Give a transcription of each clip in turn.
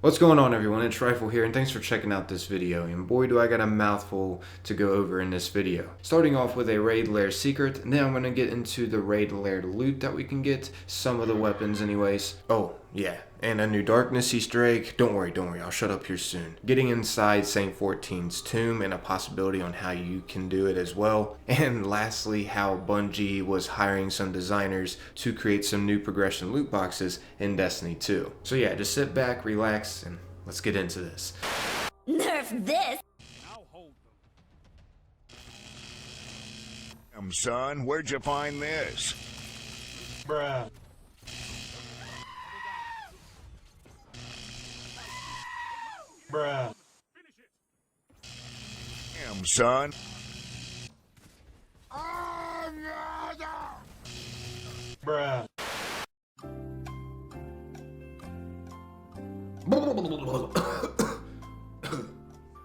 What's going on, everyone? It's Rifle here, and thanks for checking out this video. And boy, do I got a mouthful to go over in this video. Starting off with a raid lair secret, and then I'm going to get into the raid lair loot that we can get, some of the weapons anyways. Oh, yeah, and a new darkness Easter egg. Don't worry, I'll shut up here soon. Getting inside Saint 14's tomb and a possibility on how you can do it as well. And lastly, how Bungie was hiring some designers to create some new progression loot boxes in Destiny 2. So yeah, just sit back, relax, and let's get into this. Nerf this! Son, where'd you find this? Bruh. Bruh. Son. Bruh.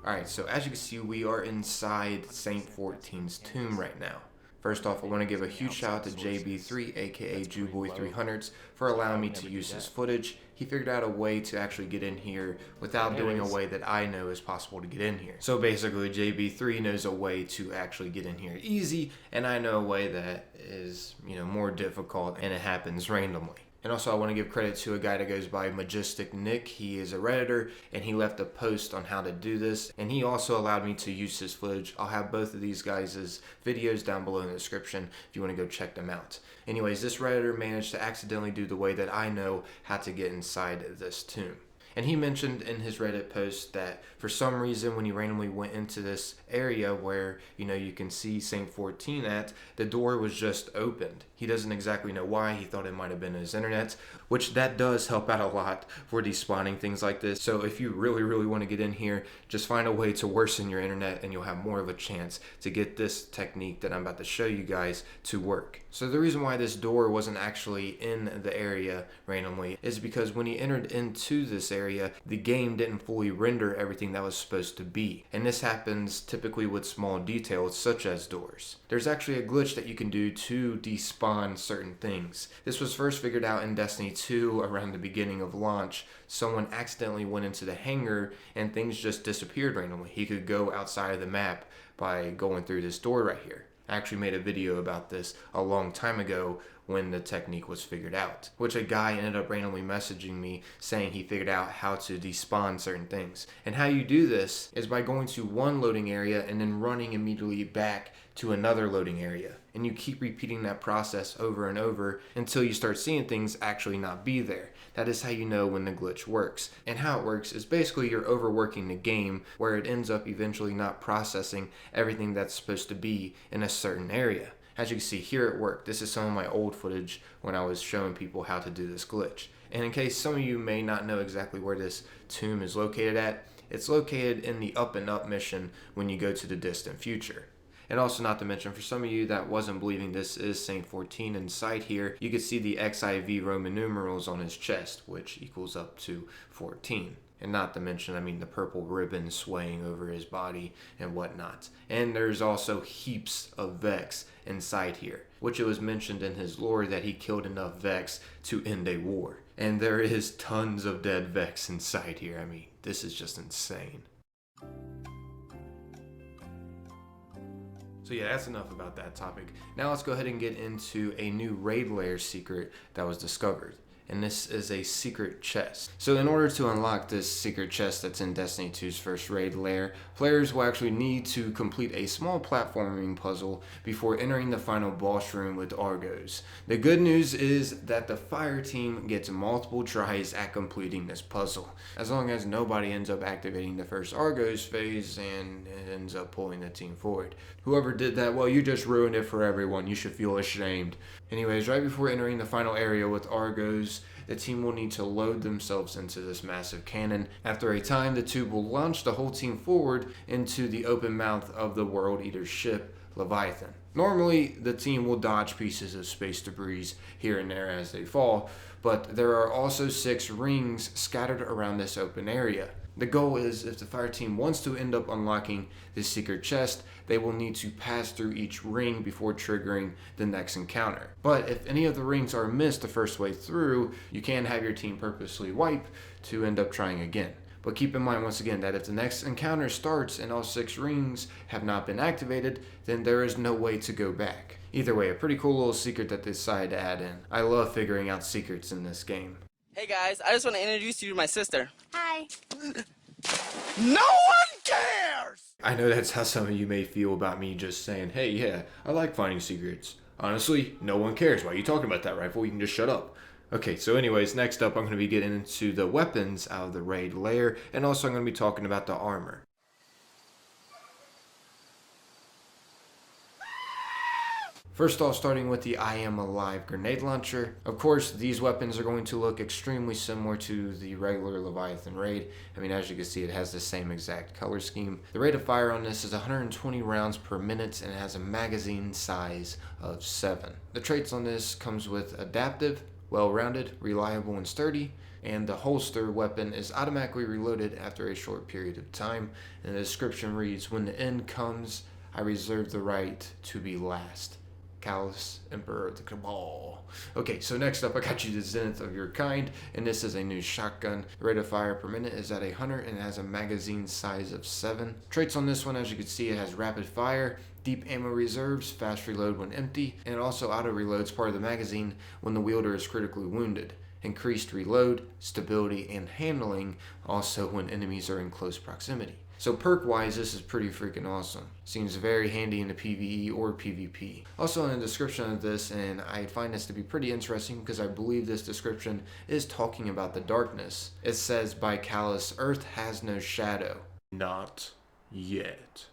Alright, so as you can see, we are inside Saint 14's tomb right now. First off, I want to give a huge shout out to JB3, aka Jewboy300s, for allowing me to use his footage. He figured out a way to actually get in here without doing a way that I know is possible to get in here. So basically, JB3 knows a way to actually get in here easy, and I know a way that is, more difficult, and it happens randomly. And also, I want to give credit to a guy that goes by Majestic Nick. He is a Redditor, and he left a post on how to do this. And he also allowed me to use his footage. I'll have both of these guys' videos down below in the description if you want to go check them out. Anyways, this Redditor managed to accidentally do the way that I know how to get inside this tomb. And he mentioned in his Reddit post that for some reason when he randomly went into this area where, you can see Saint 14 at, the door was just opened. He doesn't exactly know why. He thought it might have been his internet, which that does help out a lot for despawning things like this. So if you really want to get in here, just find a way to worsen your internet and you'll have more of a chance to get this technique that I'm about to show you guys to work. So the reason why this door wasn't actually in the area randomly is because when he entered into this area, the game didn't fully render everything that was supposed to be. And this happens typically with small details such as doors. There's actually a glitch that you can do to despawn certain things. This was first figured out in Destiny 2 around the beginning of launch. Someone accidentally went into the hangar and things just disappeared randomly. He could go outside of the map by going through this door right here. I actually made a video about this a long time ago when the technique was figured out, which a guy ended up randomly messaging me saying he figured out how to despawn certain things. And how you do this is by going to one loading area and then running immediately back to another loading area. And you keep repeating that process over and over until you start seeing things actually not be there. That is how you know when the glitch works. And how it works is basically you're overworking the game where it ends up eventually not processing everything that's supposed to be in a certain area. As you can see here at work, this is some of my old footage when I was showing people how to do this glitch. And in case some of you may not know exactly where this tomb is located at, it's located in the Up and Up mission when you go to the distant future. And also, not to mention, for some of you that wasn't believing this is Saint 14 inside here, you can see the XIV Roman numerals on his chest, which equals up to 14. And not to mention, the purple ribbon swaying over his body and whatnot. And there's also heaps of Vex inside here, which it was mentioned in his lore that he killed enough Vex to end a war. And there is tons of dead Vex inside here. This is just insane. So yeah, that's enough about that topic. Now let's go ahead and get into a new raid lair secret that was discovered. And this is a secret chest. So in order to unlock this secret chest that's in Destiny 2's first raid lair, players will actually need to complete a small platforming puzzle before entering the final boss room with Argos. The good news is that the fire team gets multiple tries at completing this puzzle, as long as nobody ends up activating the first Argos phase and it ends up pulling the team forward. Whoever did that, well, you just ruined it for everyone. You should feel ashamed. Anyways, right before entering the final area with Argos, the team will need to load themselves into this massive cannon. After a time, the tube will launch the whole team forward into the open mouth of the World Eater's ship, Leviathan. Normally, the team will dodge pieces of space debris here and there as they fall, but there are also 6 rings scattered around this open area. The goal is if the fire team wants to end up unlocking this secret chest, they will need to pass through each ring before triggering the next encounter. But if any of the rings are missed the first way through, you can have your team purposely wipe to end up trying again. But keep in mind once again that if the next encounter starts and all 6 rings have not been activated, then there is no way to go back. Either way, a pretty cool little secret that they decided to add in. I love figuring out secrets in this game. Hey guys, I just want to introduce you to my sister. Hi. No one cares! I know that's how some of you may feel about me just saying, hey, yeah, I like finding secrets. Honestly, no one cares. Why are you talking about that, Rifle? You can just shut up. Okay, so anyways, next up I'm going to be getting into the weapons out of the raid lair, and also I'm going to be talking about the armor. First off, starting with the I Am Alive grenade launcher. Of course, these weapons are going to look extremely similar to the regular Leviathan raid. I mean, as you can see, it has the same exact color scheme. The rate of fire on this is 120 rounds per minute, and it has a magazine size of 7. The traits on this comes with adaptive, well-rounded, reliable, and sturdy, and the holster weapon is automatically reloaded after a short period of time, and the description reads, when the end comes, I reserve the right to be last. Callus, Emperor of the Cabal. Okay, so next up I got you the Zenith of Your Kind, and this is a new shotgun. The rate of fire per minute is at 100 and it has a magazine size of 7. Traits on this one, as you can see, it has rapid fire, deep ammo reserves, fast reload when empty, and it also auto reloads part of the magazine when the wielder is critically wounded. Increased reload, stability, and handling also when enemies are in close proximity. So perk wise, this is pretty freaking awesome. Seems very handy in the PvE or PvP. Also in the description of this, and I find this to be pretty interesting because I believe this description is talking about the darkness. It says by Callus, Earth has no shadow. Not yet.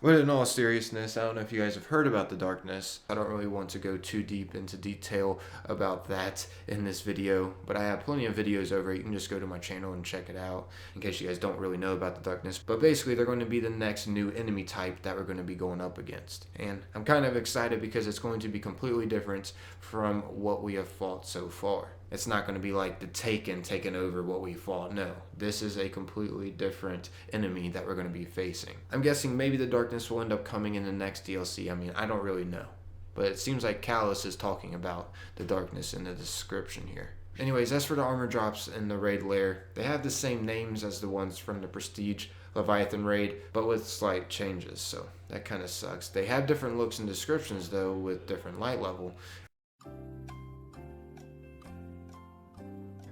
But in all seriousness, I don't know if you guys have heard about the darkness. I don't really want to go too deep into detail about that in this video, but I have plenty of videos over it. You can just go to my channel and check it out in case you guys don't really know about the darkness. But basically, they're going to be the next new enemy type that we're going to be going up against. And I'm kind of excited because it's going to be completely different from what we have fought so far. It's not going to be like the Taken taking over what we fought. No, this is a completely different enemy that we're going to be facing. I'm guessing maybe the darkness will end up coming in the next DLC. I mean, I don't really know. But it seems like Callus is talking about the darkness in the description here. Anyways, as for the armor drops in the raid lair, they have the same names as the ones from the Prestige Leviathan raid, but with slight changes, so that kind of sucks. They have different looks and descriptions though, with different light level.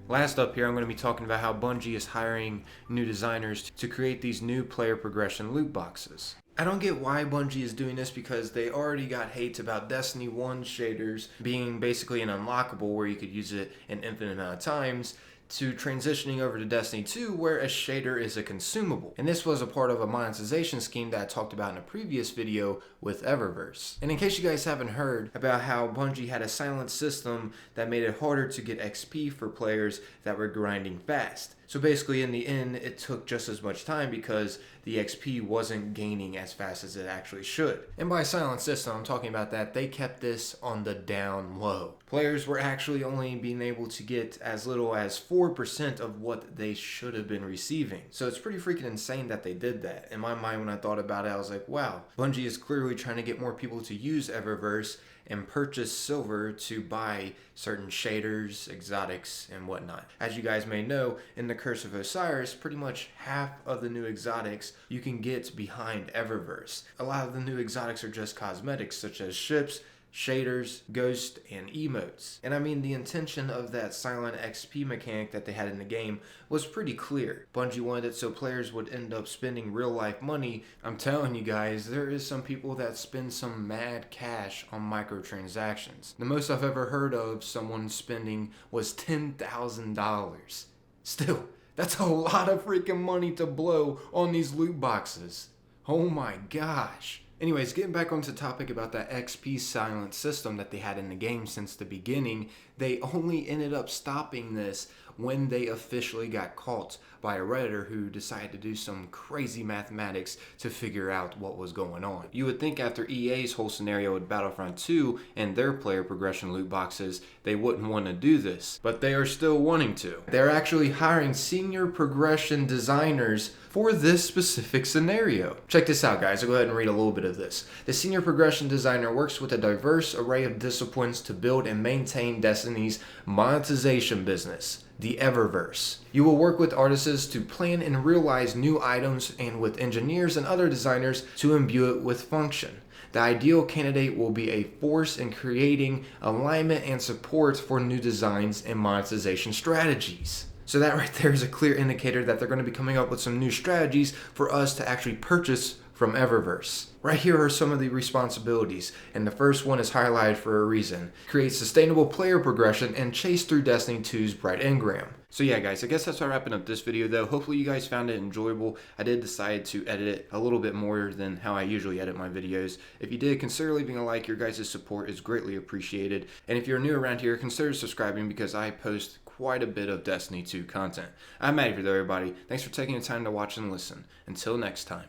Last up here, I'm going to be talking about how Bungie is hiring new designers to create these new player progression loot boxes. I don't get why Bungie is doing this because they already got hate about Destiny 1 shaders being basically an unlockable where you could use it an infinite amount of times, to transitioning over to Destiny 2 where a shader is a consumable. And this was a part of a monetization scheme that I talked about in a previous video with Eververse. And in case you guys haven't heard about how Bungie had a silent system that made it harder to get XP for players that were grinding fast. So basically in the end it took just as much time because the XP wasn't gaining as fast as it actually should. And by silent system, I'm talking about that they kept this on the down low. Players were actually only being able to get as little as 4% of what they should have been receiving. So it's pretty freaking insane that they did that. In my mind when I thought about it, I was like, wow, Bungie is clearly trying to get more people to use Eververse and purchase silver to buy certain shaders, exotics, and whatnot. As you guys may know, in the Curse of Osiris, pretty much half of the new exotics you can get behind Eververse. A lot of the new exotics are just cosmetics, such as ships, shaders, ghosts, and emotes. And I mean, the intention of that silent XP mechanic that they had in the game was pretty clear. Bungie wanted it so players would end up spending real life money. I'm telling you guys, there is some people that spend some mad cash on microtransactions. The most I've ever heard of someone spending was $10,000. Still, that's a lot of freaking money to blow on these loot boxes. Oh my gosh. Anyways, getting back onto the topic about that XP silent system that they had in the game since the beginning, they only ended up stopping this when they officially got caught by a Redditor who decided to do some crazy mathematics to figure out what was going on. You would think after EA's whole scenario with Battlefront 2 and their player progression loot boxes, they wouldn't want to do this, but they are still wanting to. They're actually hiring senior progression designers for this specific scenario. Check this out, guys. I'll go ahead and read a little bit of this. The senior progression designer works with a diverse array of disciplines to build and maintain Destiny's monetization business, the Eververse. You will work with artists to plan and realize new items and with engineers and other designers to imbue it with function. The ideal candidate will be a force in creating alignment and support for new designs and monetization strategies. So that right there is a clear indicator that they're going to be coming up with some new strategies for us to actually purchase from Eververse. Right here are some of the responsibilities, and the first one is highlighted for a reason. Create sustainable player progression and chase through Destiny 2's bright engram. So yeah guys, I guess that's wrapping up this video though. Hopefully you guys found it enjoyable. I did decide to edit it a little bit more than how I usually edit my videos. If you did, consider leaving a like. Your guys' support is greatly appreciated. And if you're new around here, consider subscribing because I post quite a bit of Destiny 2 content. I'm Maddie for everybody. Thanks for taking the time to watch and listen. Until next time,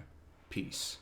peace.